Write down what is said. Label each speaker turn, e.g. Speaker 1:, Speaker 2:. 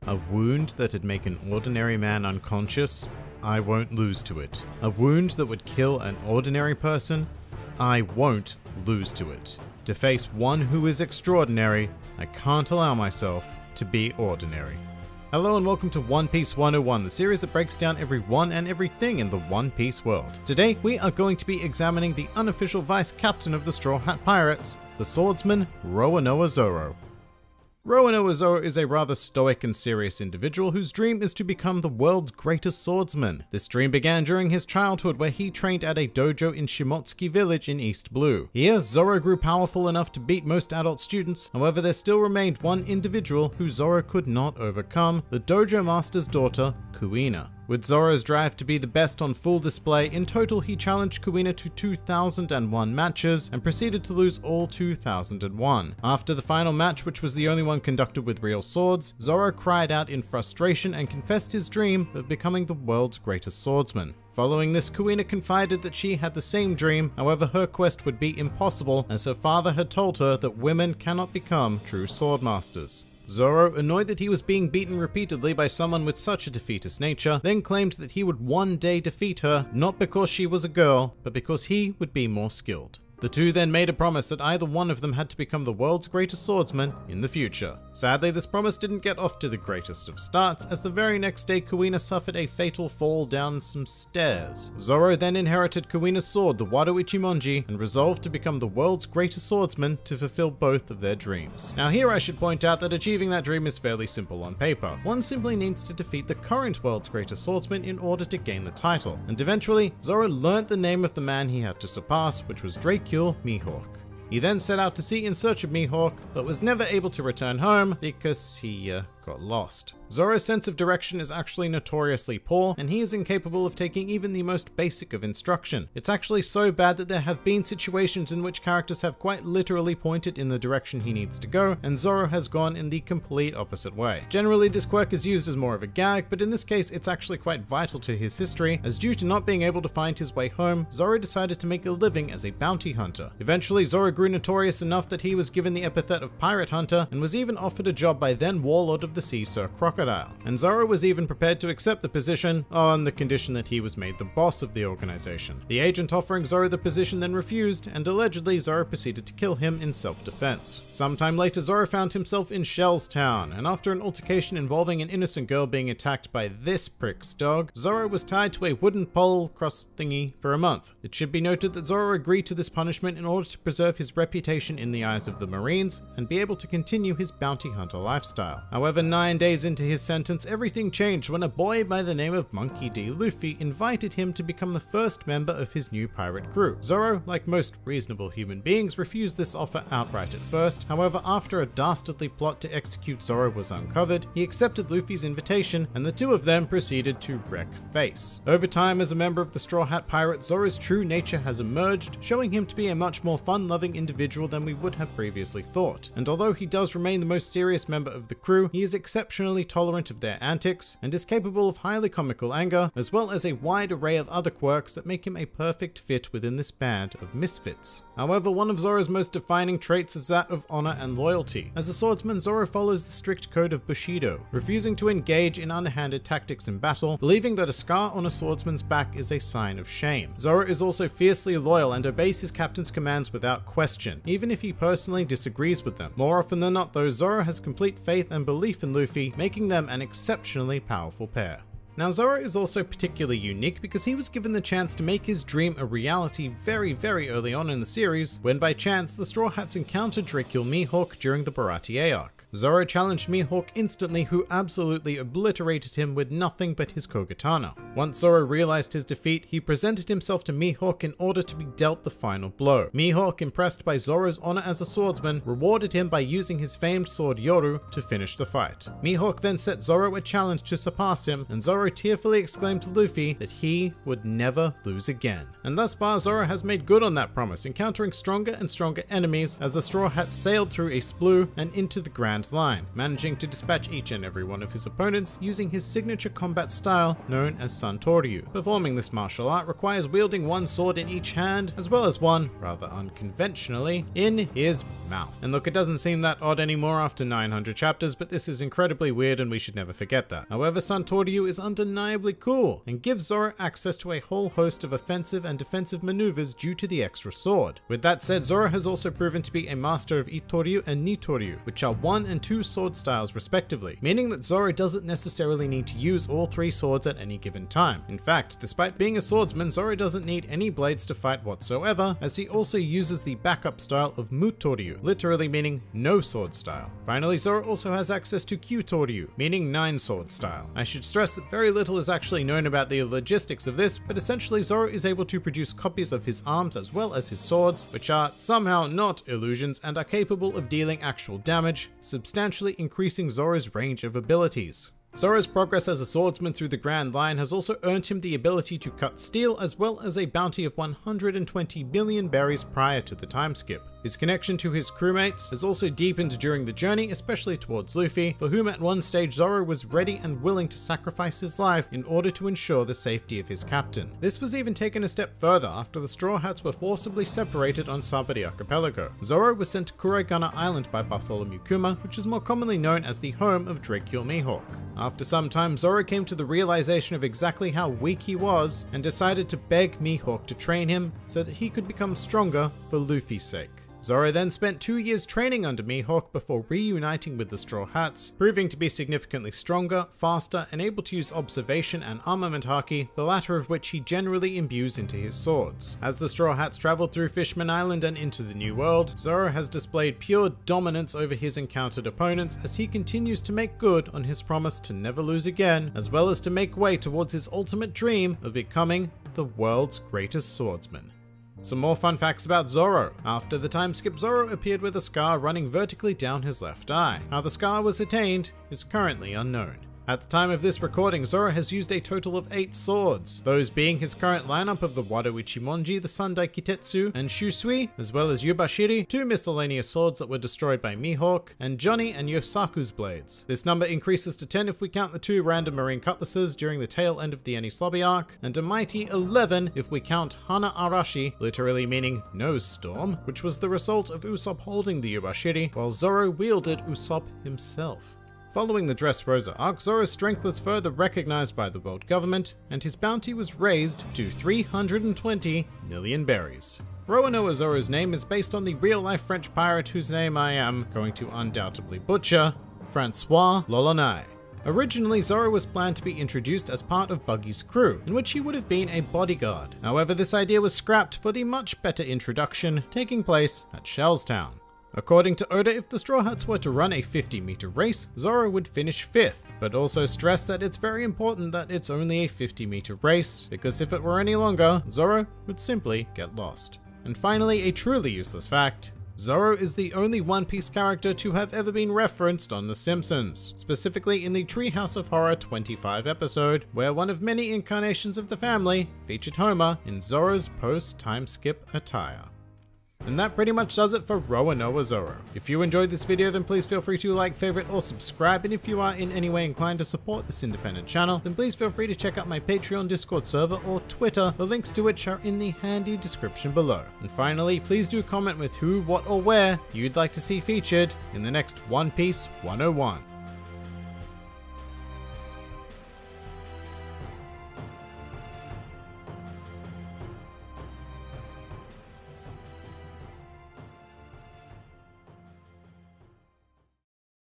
Speaker 1: A wound that'd make an ordinary man unconscious? I won't lose to it. A wound that would kill an ordinary person? I won't lose to it. To face one who is extraordinary, I can't allow myself to be ordinary. Hello and welcome to One Piece 101, the series that breaks down everyone and everything in the One Piece world. Today, we are going to be examining the unofficial vice captain of the Straw Hat Pirates, the swordsman Roanoa Zoro. Roanoa Zoro is a rather stoic and serious individual whose dream is to become the world's greatest swordsman. This dream began during his childhood, where he trained at a dojo in Shimotsuki village in East Blue. Here, Zoro grew powerful enough to beat most adult students. However, there still remained one individual who Zoro could not overcome, the dojo master's daughter, Kuina. With Zoro's drive to be the best on full display, in total he challenged Kuina to 2001 matches and proceeded to lose all 2001. After the final match, which was the only one conducted with real swords, Zoro cried out in frustration and confessed his dream of becoming the world's greatest swordsman. Following this, Kuina confided that she had the same dream, however her quest would be impossible as her father had told her that women cannot become true swordmasters. Zoro, annoyed that he was being beaten repeatedly by someone with such a defeatist nature, then claimed that he would one day defeat her, not because she was a girl, but because he would be more skilled. The two then made a promise that either one of them had to become the world's greatest swordsman in the future. Sadly, this promise didn't get off to the greatest of starts, as the very next day Kuina suffered a fatal fall down some stairs. Zoro then inherited Kuina's sword, the Wado Ichimonji, and resolved to become the world's greatest swordsman to fulfill both of their dreams. Now here I should point out that achieving that dream is fairly simple on paper. One simply needs to defeat the current world's greatest swordsman in order to gain the title. And eventually, Zoro learnt the name of the man he had to surpass, which was Dracula Mihawk. He then set out to sea in search of Mihawk, but was never able to return home because he got lost. Zoro's sense of direction is actually notoriously poor, and he is incapable of taking even the most basic of instruction. It's actually so bad that there have been situations in which characters have quite literally pointed in the direction he needs to go, and Zoro has gone in the complete opposite way. Generally, this quirk is used as more of a gag, but in this case it's actually quite vital to his history, as due to not being able to find his way home, Zoro decided to make a living as a bounty hunter. Eventually, Zoro grew notorious enough that he was given the epithet of Pirate Hunter, and was even offered a job by then Warlord of the Sea, Sir Crocodile. And Zoro was even prepared to accept the position on the condition that he was made the boss of the organization. The agent offering Zoro the position then refused, and allegedly Zoro proceeded to kill him in self-defense. Sometime later, Zoro found himself in Shell's Town, and after an altercation involving an innocent girl being attacked by this prick's dog, Zoro was tied to a wooden pole cross thingy for a month. It should be noted that Zoro agreed to this punishment in order to preserve his reputation in the eyes of the Marines and be able to continue his bounty hunter lifestyle. However, 9 days into his sentence, everything changed when a boy by the name of Monkey D. Luffy invited him to become the first member of his new pirate crew. Zoro, like most reasonable human beings, refused this offer outright at first. However, after a dastardly plot to execute Zoro was uncovered, he accepted Luffy's invitation, and the two of them proceeded to wreck face. Over time, as a member of the Straw Hat Pirates, Zoro's true nature has emerged, showing him to be a much more fun-loving individual than we would have previously thought. And although he does remain the most serious member of the crew, he is exceptionally tolerant of their antics, and is capable of highly comical anger, as well as a wide array of other quirks that make him a perfect fit within this band of misfits. However, one of Zoro's most defining traits is that of honor and loyalty. As a swordsman, Zoro follows the strict code of Bushido, refusing to engage in underhanded tactics in battle, believing that a scar on a swordsman's back is a sign of shame. Zoro is also fiercely loyal and obeys his captain's commands without question, even if he personally disagrees with them. More often than not though, Zoro has complete faith and belief in Luffy, making them an exceptionally powerful pair. Now, Zoro is also particularly unique because he was given the chance to make his dream a reality very early on in the series, when by chance the Straw Hats encountered Dracula Mihawk during the Baratie arc. Zoro challenged Mihawk instantly, who absolutely obliterated him with nothing but his Kogatana. Once Zoro realized his defeat, he presented himself to Mihawk in order to be dealt the final blow. Mihawk, impressed by Zoro's honor as a swordsman, rewarded him by using his famed sword Yoru to finish the fight. Mihawk then set Zoro a challenge to surpass him, and Zoro tearfully exclaimed to Luffy that he would never lose again. And thus far, Zoro has made good on that promise, encountering stronger and stronger enemies as the Straw Hats sailed through East Blue and into the Grand front line, managing to dispatch each and every one of his opponents using his signature combat style known as Santoryu. Performing this martial art requires wielding one sword in each hand, as well as one, rather unconventionally, in his mouth. And look, it doesn't seem that odd anymore after 900 chapters, but this is incredibly weird and we should never forget that. However, Santoryu is undeniably cool and gives Zoro access to a whole host of offensive and defensive maneuvers due to the extra sword. With that said, Zoro has also proven to be a master of Itoryu and Nitoryu, which are 1 and 2 sword styles respectively, meaning that Zoro doesn't necessarily need to use all 3 swords at any given time. In fact, despite being a swordsman, Zoro doesn't need any blades to fight whatsoever, as he also uses the backup style of Mutoryu, literally meaning no sword style. Finally, Zoro also has access to Kyutoryu, meaning 9 sword style. I should stress that very little is actually known about the logistics of this, but essentially Zoro is able to produce copies of his arms as well as his swords, which are somehow not illusions and are capable of dealing actual damage, substantially increasing Zoro's range of abilities. Zoro's progress as a swordsman through the Grand Line has also earned him the ability to cut steel, as well as a bounty of 120 billion berries prior to the time skip. His connection to his crewmates has also deepened during the journey, especially towards Luffy, for whom at one stage Zoro was ready and willing to sacrifice his life in order to ensure the safety of his captain. This was even taken a step further after the Straw Hats were forcibly separated on Sabari Archipelago. Zoro was sent to Kuraigana Island by Bartholomew Kuma, which is more commonly known as the home of Drakegil Mihawk. After some time, Zoro came to the realization of exactly how weak he was and decided to beg Mihawk to train him so that he could become stronger for Luffy's sake. Zoro then spent 2 years training under Mihawk before reuniting with the Straw Hats, proving to be significantly stronger, faster, and able to use observation and armament haki, the latter of which he generally imbues into his swords. As the Straw Hats traveled through Fishman Island and into the New World, Zoro has displayed pure dominance over his encountered opponents as he continues to make good on his promise to never lose again, as well as to make way towards his ultimate dream of becoming the world's greatest swordsman. Some more fun facts about Zoro. After the time skip, Zoro appeared with a scar running vertically down his left eye. How the scar was attained is currently unknown. At the time of this recording, Zoro has used a total of 8 swords, those being his current lineup of the Wado Ichimonji, the Sandai Kitetsu, and Shusui, as well as Yubashiri, 2 miscellaneous swords that were destroyed by Mihawk, and Johnny and Yosaku's blades. This number increases to 10 if we count the 2 random marine cutlasses during the tail end of the Enies Lobby arc, and a mighty 11 if we count Hana Arashi, literally meaning nose storm, which was the result of Usopp holding the Yubashiri, while Zoro wielded Usopp himself. Following the Dressrosa arc, Zoro's strength was further recognized by the world government, and his bounty was raised to 320 million berries. Roanoa Zoro's name is based on the real-life French pirate whose name I am going to undoubtedly butcher, Francois L'Olonnais. Originally, Zoro was planned to be introduced as part of Buggy's crew, in which he would have been a bodyguard. However, this idea was scrapped for the much better introduction taking place at Shellstown. According to Oda, if the Straw Hats were to run a 50-meter race, Zoro would finish 5th, but also stressed that it's very important that it's only a 50-meter race, because if it were any longer, Zoro would simply get lost. And finally, a truly useless fact: Zoro is the only One Piece character to have ever been referenced on The Simpsons, specifically in the Treehouse of Horror 25 episode, where one of many incarnations of the family featured Homer in Zoro's post-time skip attire. And that pretty much does it for Roanoa Zoro. If you enjoyed this video, then please feel free to like, favorite, or subscribe, and if you are in any way inclined to support this independent channel, then please feel free to check out my Patreon, Discord server, or Twitter, the links to which are in the handy description below. And finally, please do comment with who, what, or where you'd like to see featured in the next One Piece 101.